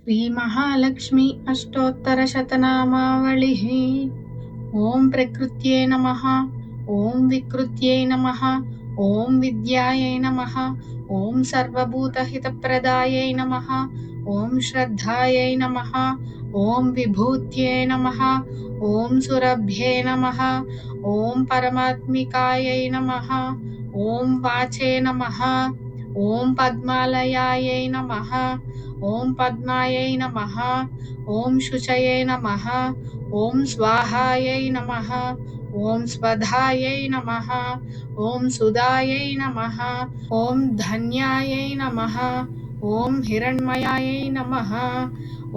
श्रीमहालक्ष्मी अष्टोत्तरशतनामावलिः। ॐ प्रकृत्यै नमः। ॐ विकृत्यै नमः। ॐ विद्यायै नमः। ॐ सर्वभूतहितप्रदायै नमः। ॐ श्रद्धायै नमः। ॐ विभूत्यै नमः। ॐ सुरभ्ये नमः। ॐ परमात्मिकायै नमः। ॐ वाचे नमः। ॐ पद्मालयायै नमः। ॐ पद्मायै नमः। ॐ शुचये नमः। ॐ स्वाहायै नमः। ॐ स्वधायै नमः। ॐ सुधायै नमः। ॐ धन्यायै नमः। ॐ हिरण्मयायै नमः।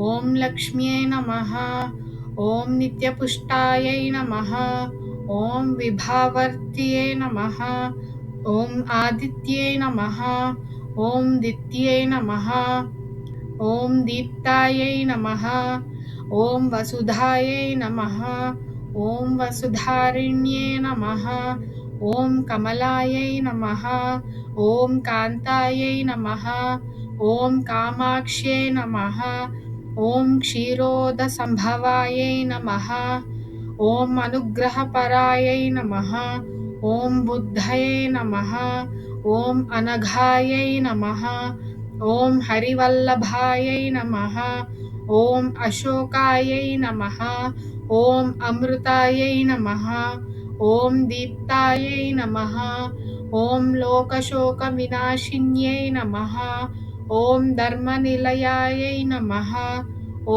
ॐ लक्ष्म्यै नमः। ॐ नित्यपुष्टायै नमः। ॐ विभावर्त्यै नमः। ॐ आदित्यै नमः। ॐ दित्यै नमः। ॐ दीप्तायै नमः। ॐ वसुधायै नमः। ॐ वसुधारिण्ये नमः। ॐ कमलायै नमः। ॐ कान्तायै नमः। ॐ कामाक्ष्यै नमः। ॐ क्षीरोदसम्भवायै नमः। ॐ अनुग्रहपरायै नमः। ॐ बुद्धये नमः। ॐ अनघायै नमः। ॐ हरिवल्लभायै नमः। ॐ अशोकायै नमः। ॐ अमृतायै नमः। ॐ दीप्तायै नमः। ॐ लोकशोकविनाशिन्यै नमः। ॐ धर्मनिलयायै नमः।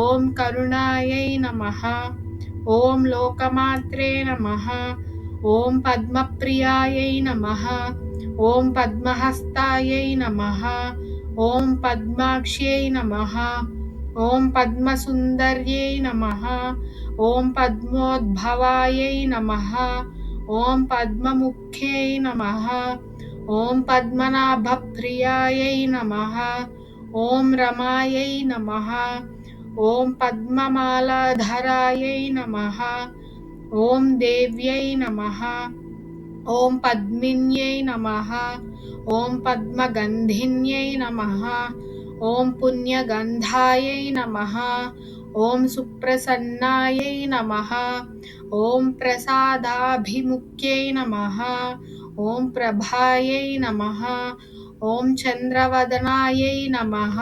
ॐ करुणायै नमः। ॐ लोकमात्रे नमः। ॐ पद्मप्रियायै नमः। ॐ पद्महस्तायै नमः। ॐ पद्माक्ष्यै नमः। ॐ पद्मसुन्दर्यै नमः। ॐ पद्मोद्भवायै नमः। ॐ पद्ममुख्यै नमः। ॐ पद्मनाभप्रियायै नमः। ॐ रमायै नमः। ॐ पद्ममालाधरायै नमः। ॐ देव्यै नमः। ॐ पद्मिन्यै नमः। ॐ पद्मगन्धिन्यै नमः। ॐ पुण्यगन्धायै नमः। ॐ सुप्रसन्नायै नमः। ॐ प्रसादाभिमुख्यै नमः। ॐ प्रभायै नमः। ॐ चन्द्रवदनायै नमः।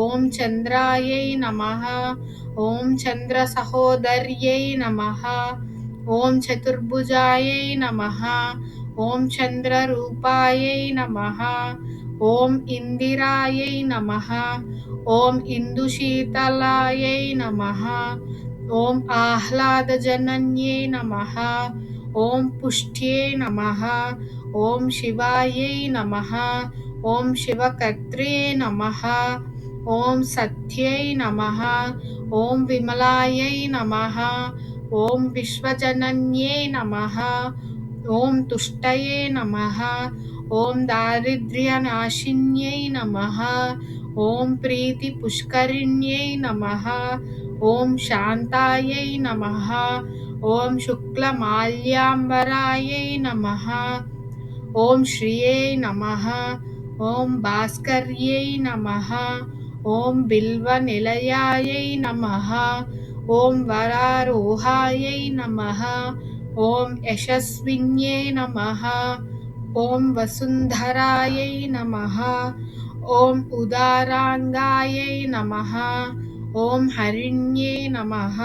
ॐ चन्द्रायै नमः। ॐ चन्द्रसहोदर्यै नमः। ॐ चतुर्भुजायै नमः। ॐ चन्द्ररूपायै नमः। ॐ इन्दिरायै नमः। ॐ इन्दुशीतलायै नमः। ॐ आह्लादजनन्यै नमः। ॐ पुष्ट्यै नमः। ॐ शिवायै नमः। ॐ शिवकर्त्रे नमः। ॐ सत्यै नमः। ॐ विमलायै नमः। ॐ विश्वजनन्यै नमः। ॐ तुष्टये नमः। ॐ दारिद्र्यनाशिन्यै नमः। ॐ प्रीतिपुष्करिण्यै नमः। ॐ शान्तायै नमः। ॐ शुक्लमाल्याम्बरायै नमः। ॐ श्रिये नमः। ॐ भास्कर्यै नमः। ॐ बिल्वनिलयायै नमः। ॐ वरारोहायै नमः। ॐ यशस्विन्यै नमः। ॐ वसुन्धरायै नमः। ॐ उदाराङ्गायै नमः। ॐ हरिण्ये नमः।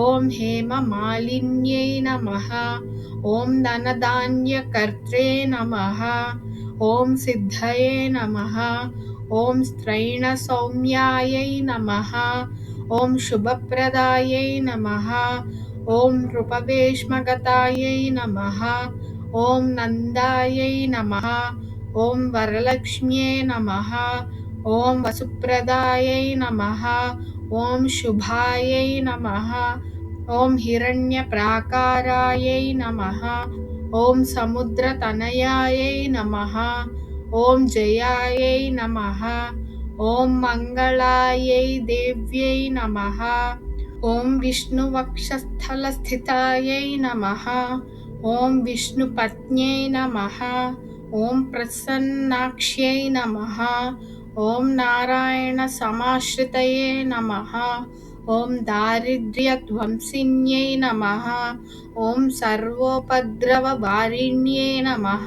ॐ हेममालिन्यै नमः। ॐ धनधान्यकर्त्रे नमः। ॐ सिद्धये नमः। ॐ स्त्रैणसौम्यायै नमः। ॐ शुभप्रदायै नमः। ॐ नृपवेश्मगतायै नमः। ॐ नन्दायै नमः। ॐ वरलक्ष्म्ये नमः। ॐ वसुप्रदायै नमः। ॐ शुभायै नमः। ॐ हिरण्यप्राकारायै नमः। ॐ समुद्रतनयायै नमः। ॐ जयायै नमः। ॐ मङ्गलायै देव्यै नमः। ॐ विष्णुवक्षस्थलस्थितायै नमः। ॐ विष्णुपत्न्यै नमः। ॐ प्रसन्नाक्ष्यै नमः। ॐ नारायणसमाश्रितये नमः। ॐ दारिद्र्यध्वंसिन्यै नमः। ॐ सर्वोपद्रववारिण्ये नमः।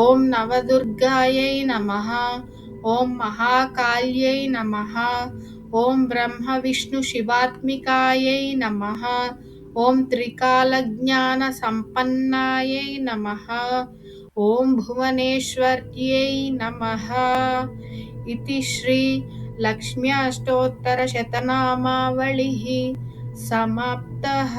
ॐ नवदुर्गायै नमः। ॐ महाकाल्यै नमः। ॐ ब्रह्मविष्णुशिवात्मिकायै नमः। ॐ त्रिकालज्ञानसम्पन्नायै नमः। ॐ भुवनेश्वर्यै नमः। इति श्री लक्ष्मी अष्टोत्तरशतनामावलिः समाप्तः।